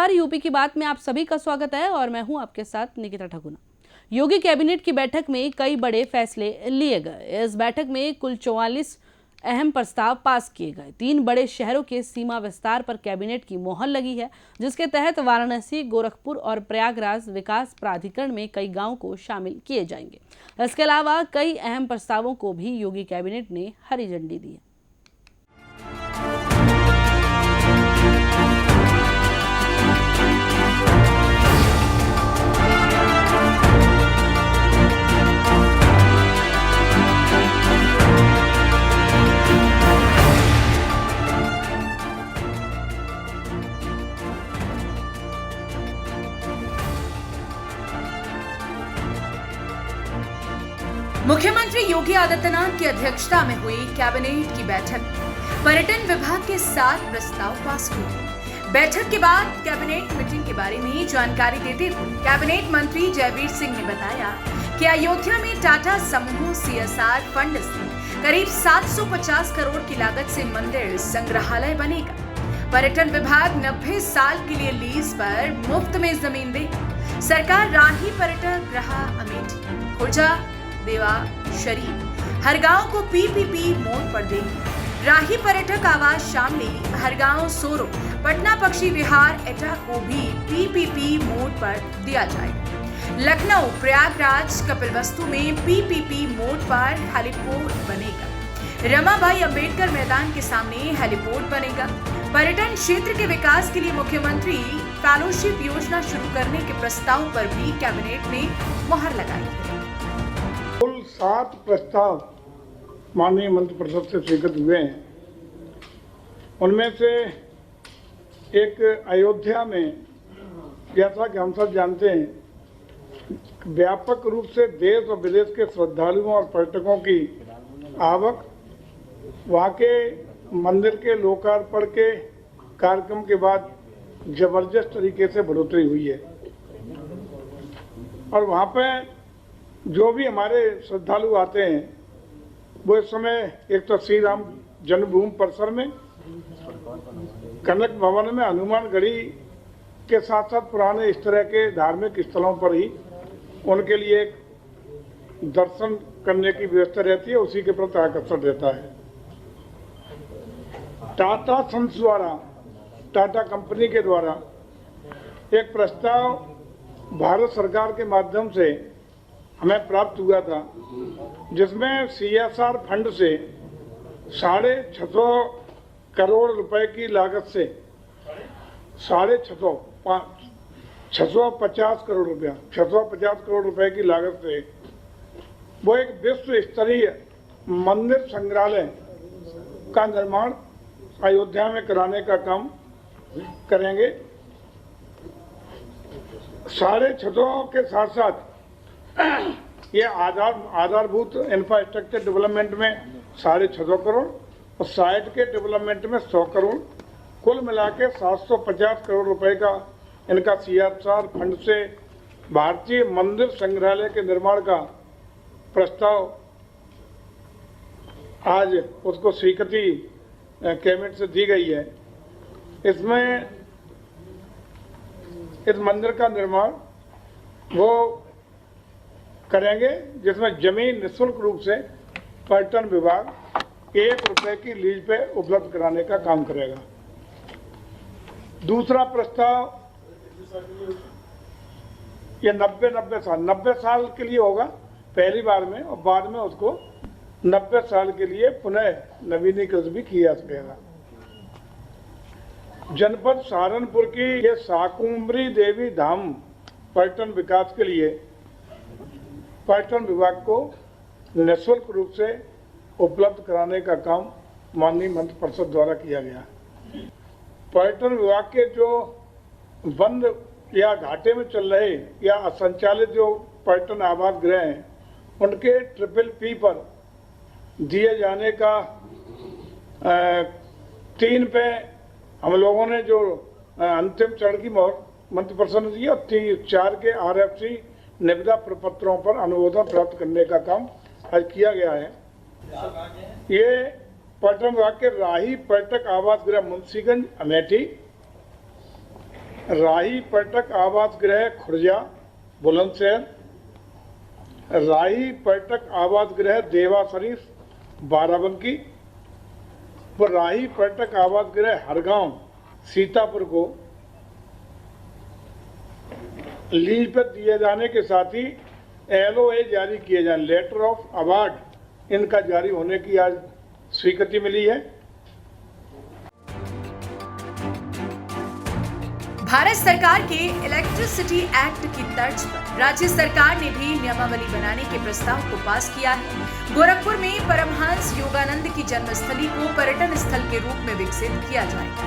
नमस्कार, यूपी की बात में आप सभी का स्वागत है और मैं हूं आपके साथ निकिता ठकुना। योगी कैबिनेट की बैठक में कई बड़े फैसले लिए गए। इस बैठक में कुल 44 अहम प्रस्ताव पास किए गए। 3 बड़े शहरों के सीमा विस्तार पर कैबिनेट की मोहर लगी है, जिसके तहत वाराणसी, गोरखपुर और प्रयागराज विकास प्राधिकरण में कई गांवों को शामिल किए जाएंगे। इसके अलावा कई अहम प्रस्तावों को भी योगी कैबिनेट ने हरी झंडी दी है। मुख्यमंत्री योगी आदित्यनाथ की अध्यक्षता में हुई कैबिनेट की बैठक में पर्यटन विभाग के 7 प्रस्ताव पास हुए। बैठक के बाद कैबिनेट मीटिंग के बारे में जानकारी देते हुए कैबिनेट मंत्री जयवीर सिंह ने बताया कि अयोध्या में टाटा समूह CSR फंड से करीब 750 करोड़ की लागत से मंदिर संग्रहालय बनेगा। पर्यटन विभाग 90 साल के लिए लीज पर मुफ्त में जमीन देगी। सरकार राही पर्यटक गृह अमेठी, खुर्जा, देवा, शरीफ हर गांव को PPP मोड पर देगी। राही पर्यटक आवास शामली, हरगांव, सोरो, पटना पक्षी विहार, एटा को भी PPP मोड पर दिया जाएगा। लखनऊ, प्रयागराज, कपिलवस्तु में PPP मोड पर हेलीपोर्ट बनेगा। रमाबाई अंबेडकर मैदान के सामने हेलीपोर्ट बनेगा। पर्यटन क्षेत्र के विकास के लिए मुख्यमंत्री फेलोशिप योजना शुरू करने के प्रस्ताव पर भी कैबिनेट ने मुहर लगाई है। कुल 7 प्रस्ताव माननीय मंत्रिपरिषद से स्वीकृत हुए हैं। उनमें से एक अयोध्या में, जैसा कि हम सब जानते हैं, व्यापक रूप से देश और विदेश के श्रद्धालुओं और पर्यटकों की आवक, वहाँ के मंदिर के लोकार्पण के कार्यक्रम के बाद जबरदस्त तरीके से बढ़ोतरी हुई है। और वहाँ पे जो भी हमारे श्रद्धालु आते हैं वो इस समय एक तो श्री राम जन्मभूमि परिसर में, कनक भवन में, हनुमान गढ़ी के साथ साथ पुराने इस तरह के धार्मिक स्थलों पर ही उनके लिए एक दर्शन करने की व्यवस्था रहती है, उसी के प्रति आकर्षण रहता है। टाटा सन्स द्वारा, टाटा कंपनी के द्वारा एक प्रस्ताव भारत सरकार के माध्यम से हमें प्राप्त हुआ था, जिसमें CSR फंड से 650 करोड़ रुपए की लागत से 650 करोड़ रुपया 650 करोड़ रुपए की लागत से वो एक विश्व स्तरीय मंदिर संग्रहालय का निर्माण अयोध्या में कराने का काम करेंगे। 650 के साथ साथ ये आधारभूत इंफ्रास्ट्रक्चर डेवलपमेंट में 650 करोड़ और साइट के डेवलपमेंट में 100 करोड़, कुल मिला के 750 करोड़ रुपए का इनका CSR फंड से भारतीय मंदिर संग्रहालय के निर्माण का प्रस्ताव आज उसको स्वीकृति कैबिनेट से दी गई है। इसमें इस मंदिर का निर्माण वो करेंगे, जिसमें जमीन निःशुल्क रूप से पर्यटन विभाग 1 रुपए की लीज पे उपलब्ध कराने का काम करेगा। दूसरा प्रस्ताव ये 90 साल के लिए होगा पहली बार में, और बाद में उसको 90 साल के लिए पुनः नवीनीकृत भी किया जाएगा। जनपद सहारनपुर की ये शाकुंभरी देवी धाम पर्यटन विकास के लिए पर्यटन विभाग को निःशुल्क रूप से उपलब्ध कराने का काम माननीय मंत्रिपरिषद द्वारा किया गया। पर्यटन विभाग के जो बंद या घाटे में चल रहे या असंचालित जो पर्यटन आवास गृह हैं, उनके PPP पर दिए जाने का 3 पे हम लोगों ने जो अंतिम चरण की मोहर मंत्रिपरिषद ने दी और 4 के RFC निविदा प्रपत्रों पर अनुमोदन प्राप्त करने का काम आज किया गया है। ये पर्यटन विभाग के राही पर्यटक आवास गृह मुंशीगंज, अमेठी, राही पर्यटक आवास गृह खुर्जा बुलंदशहर, राही पर्यटक आवास गृह देवा शरीफ बाराबंकी व राही पर्यटक आवास गृह हरगांव सीतापुर को लीज पर दिए जाने के साथ ही LOA जारी किए जाए, लेटर ऑफ अवार्ड इनका जारी होने की आज स्वीकृति मिली है। भारत सरकार के इलेक्ट्रिसिटी एक्ट की तर्ज पर राज्य सरकार ने भी नियमावली बनाने के प्रस्ताव को पास किया है। गोरखपुर में परमहंस योगानंद की जन्मस्थली को पर्यटन स्थल के रूप में विकसित किया जाएगा।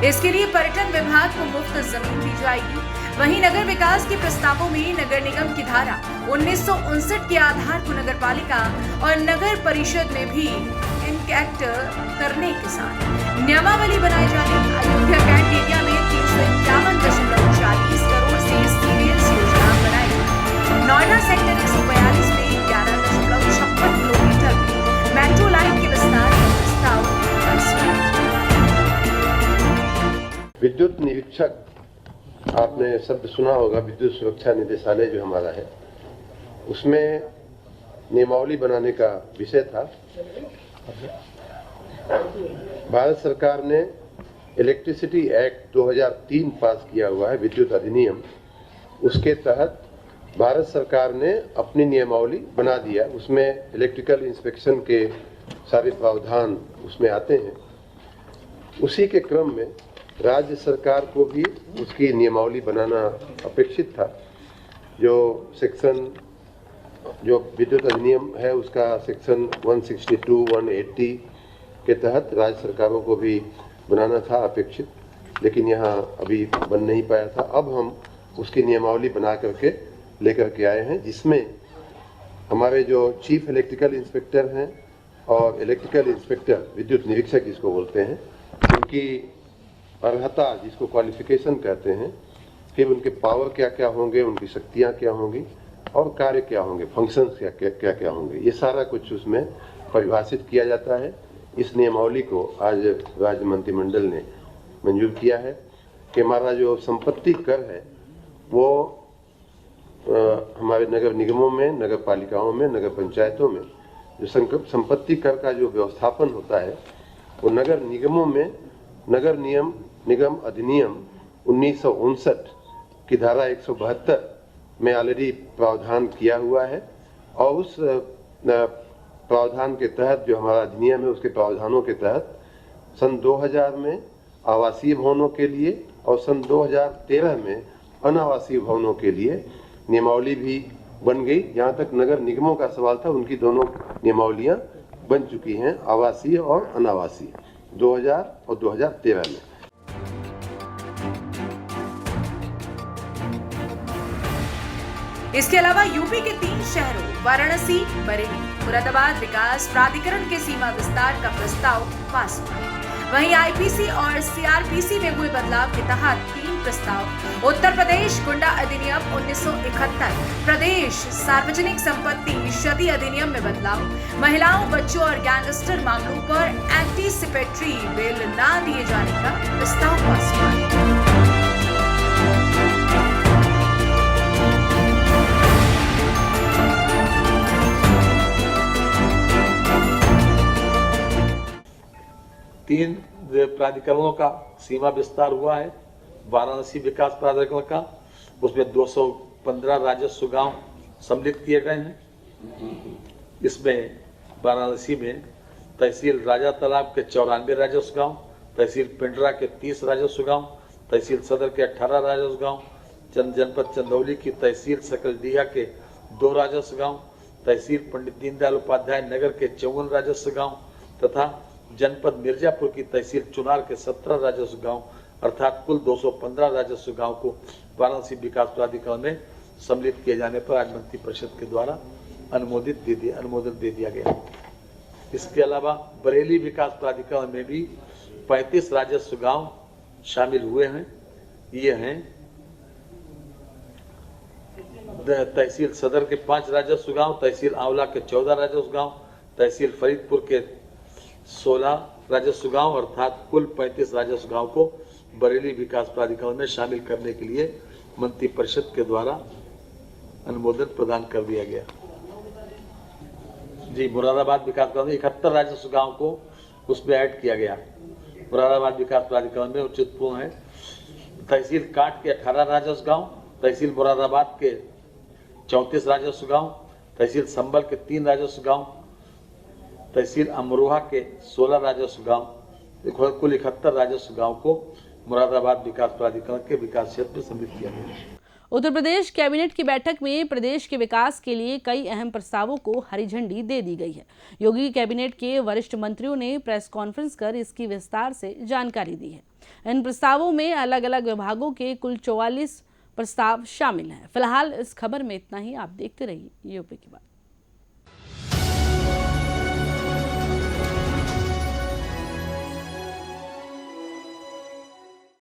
इसके लिए पर्यटन विभाग को मुफ्त जमीन दी जाएगी। वहीं नगर विकास के प्रस्तावों में नगर निगम की धारा 1959 के आधार को नगर पालिका और नगर परिषद में भी इनकैक्ट करने के साथ नियमावली बनाई जाने। अयोध्या कैंट एरिया में 351.40 करोड़ से सीवेज योजना बनाई गई। नोएडा सेक्टर 142 में 11.56 किलोमीटर में मेट्रो लाइन के विस्तार का प्रस्ताव विद्युत निरीक्षक, आपने शब्द सुना होगा, विद्युत सुरक्षा निदेशालय जो हमारा है, उसमें नियमावली बनाने का विषय था। भारत सरकार ने इलेक्ट्रिसिटी एक्ट 2003 पास किया हुआ है, विद्युत अधिनियम। उसके तहत भारत सरकार ने अपनी नियमावली बना दिया। उसमें इलेक्ट्रिकल इंस्पेक्शन के सारे प्रावधान उसमें आते हैं। उसी के क्रम में राज्य सरकार को भी उसकी नियमावली बनाना अपेक्षित था। जो सेक्शन, जो विद्युत अधिनियम है उसका सेक्शन 162, 180 के तहत राज्य सरकारों को भी बनाना था अपेक्षित, लेकिन यहाँ अभी बन नहीं पाया था। अब हम उसकी नियमावली बना करके लेकर के आए हैं, जिसमें हमारे जो चीफ इलेक्ट्रिकल इंस्पेक्टर हैं और इलेक्ट्रिकल इंस्पेक्टर, विद्युत निरीक्षक जिसको बोलते हैं, उनकी अर्हता, जिसको क्वालिफिकेशन कहते हैं, फिर उनके पावर क्या क्या होंगे, उनकी शक्तियाँ क्या होंगी और कार्य क्या होंगे, फंक्शंस क्या क्या होंगे, ये सारा कुछ उसमें परिभाषित किया जाता है। इस नियमावली को आज राज्य मंत्रिमंडल ने मंजूर किया है कि हमारा जो संपत्ति कर है वो हमारे नगर निगमों में, नगर पालिकाओं में, नगर पंचायतों में जो संपत्ति कर का जो व्यवस्थापन होता है वो नगर निगमों में नगर निगम अधिनियम 1959 की धारा 172 में ऑलरेडी प्रावधान किया हुआ है। और उस प्रावधान के तहत जो हमारा अधिनियम है, उसके प्रावधानों के तहत सन 2000 में आवासीय भवनों के लिए और सन 2013 में अनावासीय भवनों के लिए नियमावली भी बन गई। जहाँ तक नगर निगमों का सवाल था, उनकी दोनों नियमावलियाँ बन चुकी हैं, आवासीय और अनावासीय, 2000 और 2013 में। इसके अलावा यूपी के 3 शहरों वाराणसी, बरेली, मुरादाबाद विकास प्राधिकरण के सीमा विस्तार का प्रस्ताव पास हुआ। वहीं आईपीसी और सीआरपीसी में हुए बदलाव के तहत 3 प्रस्ताव, उत्तर प्रदेश गुंडा अधिनियम 1971, प्रदेश सार्वजनिक संपत्ति क्षति अधिनियम में बदलाव, महिलाओं, बच्चों और गैंगस्टर मामलों पर एंटीसिपेटरी बेल न दिए जाने का प्रस्ताव पास हुआ। तीन प्राधिकरणों का सीमा विस्तार हुआ है। वाराणसी विकास प्राधिकरण का, उसमें 215 राजस्व गांव सम्मिलित किए गए हैं। इसमें वाराणसी में तहसील राजा तालाब के 94 राजस्व गांव, तहसील पिंडरा के 30 राजस्व गांव, तहसील सदर के 18 राजस्व गांव, जनपद चंदौली की तहसील सकलडीहा के 2 राजस्व गांव, तहसील पंडित दीनदयाल उपाध्याय नगर के 54 राजस्व गांव तथा जनपद मिर्जापुर की तहसील चुनार के 17 राजस्व गांव, अर्थात कुल 215 राजस्व गांव को वाराणसी विकास प्राधिकरण में सम्मिलित किए जाने पर आज मंत्रिपरिषद के द्वारा अनुमोदन दे दिया गया। इसके अलावा बरेली विकास प्राधिकरण में भी 35 राजस्व गांव शामिल हुए हैं। ये हैं तहसील सदर के 5 राजस्व गांव, तहसील आंवला के 14 राजस्व गांव, तहसील फरीदपुर के 16 राजस्व गांव, अर्थात कुल 35 राजस्व गांव को बरेली विकास प्राधिकरण में शामिल करने के लिए मंत्रिपरिषद के द्वारा अनुमोदन प्रदान कर दिया गया। जी, मुरादाबाद विकास प्राधिकरण 71 राजस्व गांव को उसमें ऐड किया गया। मुरादाबाद विकास प्राधिकरण में उचितपूर्ण है। तहसील काट के 18 राजस्व गांव, तहसील मुरादाबाद के 34 राजस्व गांव, तहसील संबल के 3 राजस्व गांव, तहसील अमरोहा के 16 राजस्व गांव, कुल 71 राजस्व गांव को मुरादाबाद विकास प्राधिकरण के विकास क्षेत्र में सम्मिलित किया गया। उत्तर प्रदेश कैबिनेट की बैठक में प्रदेश के विकास के लिए कई अहम प्रस्तावों को हरी झंडी दे दी गई है। योगी कैबिनेट के वरिष्ठ मंत्रियों ने प्रेस कॉन्फ्रेंस कर इसकी विस्तार से जानकारी दी है। इन प्रस्तावों में अलग अलग विभागों के कुल 44 प्रस्ताव शामिल हैं। फिलहाल इस खबर में इतना ही। आप देखते रहिए यूपी की बात।